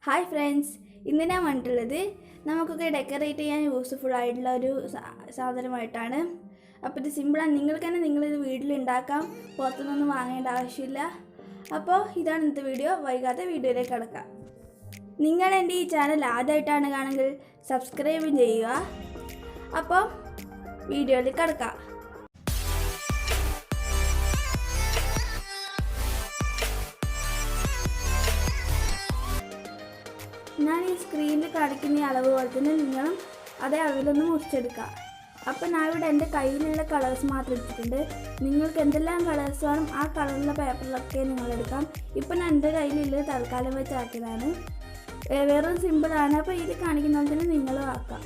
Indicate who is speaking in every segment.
Speaker 1: Hi friends, ഇന്ന് ഞാൻ വന്നിട്ടുള്ളത് നമുക്കൊക്കെ ഡെക്കറേറ്റ് ചെയ്യാൻ യൂസ്ഫുൾ ആയിട്ടുള്ള ഒരു സാധനമായിട്ടാണ്. അപ്പോൾ ഇത് സിമ്പിളാണ്, നിങ്ങൾക്ക് തന്നെ നിങ്ങളിത് വീട്ടിലുണ്ടാക്കാം, പുറത്തുനിന്നൊന്നും വാങ്ങേണ്ട ആവശ്യമില്ല. അപ്പോൾ ഇതാണ് ഇന്നത്തെ വീഡിയോ. വൈകാതെ വീഡിയോയിലേക്ക് കടക്കാം. നിങ്ങൾ എൻ്റെ ഈ ചാനൽ ആദ്യമായിട്ടാണ് കാണുമെങ്കിൽ സബ്സ്ക്രൈബ് ചെയ്യുക. അപ്പോൾ വീഡിയോയിലേക്ക് കടക്കാം. ഞാൻ ഈ സ്ക്രീനിൽ കാണിക്കുന്ന അളവ് പോലെ തന്നെ നിങ്ങളും അതേ അളവിലൊന്ന് മുറിച്ചെടുക്കുക. അപ്പോൾ ഞാൻ ഇവിടെ എൻ്റെ കയ്യിലുള്ള കളേഴ്സ് മാത്രം എടുത്തിട്ടുണ്ട്. നിങ്ങൾക്ക് എന്തെല്ലാം കളേഴ്സ് വേണം ആ കളറിലുള്ള പേപ്പറിലൊക്കെ നിങ്ങളെടുക്കാം. ഇപ്പോൾ ഞാൻ എൻ്റെ കയ്യിലുള്ളത് തൽക്കാലം വെച്ച് ആക്കിയതാണ്. വെറും സിമ്പിളാണ്. അപ്പോൾ ഇത് കാണിക്കുന്ന പോലെ തന്നെ നിങ്ങളും ആക്കാം.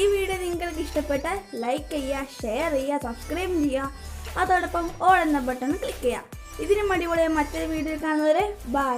Speaker 1: ഈ വീഡിയോ നിങ്ങൾക്ക് ഇഷ്ടപ്പെട്ടാൽ ലൈക്ക് ചെയ്യുക, ഷെയർ ചെയ്യുക, സബ്സ്ക്രൈബ് ചെയ്യുക. അതോടൊപ്പം ഓൾ എന്ന ബട്ടൺ ക്ലിക്ക് ചെയ്യുക. ഇതിനും അടിപൊളിയായ മറ്റൊരു വീഡിയോ കാണുന്നവരെ ബൈ.